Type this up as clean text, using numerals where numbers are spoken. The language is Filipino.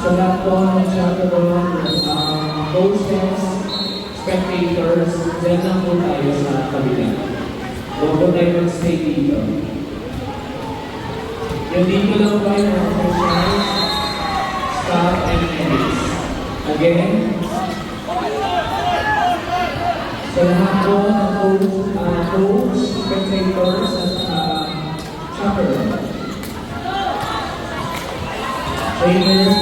Sa lahat po ng chaperone, coaches, spectators, dyan lang po tayo sa kabila. Huwag po tayo mag-stay dito. Yung dito lang po yung officials, staff, and aides. Again, sa lahat po ng coach, spectators, at chaperone. Trainers,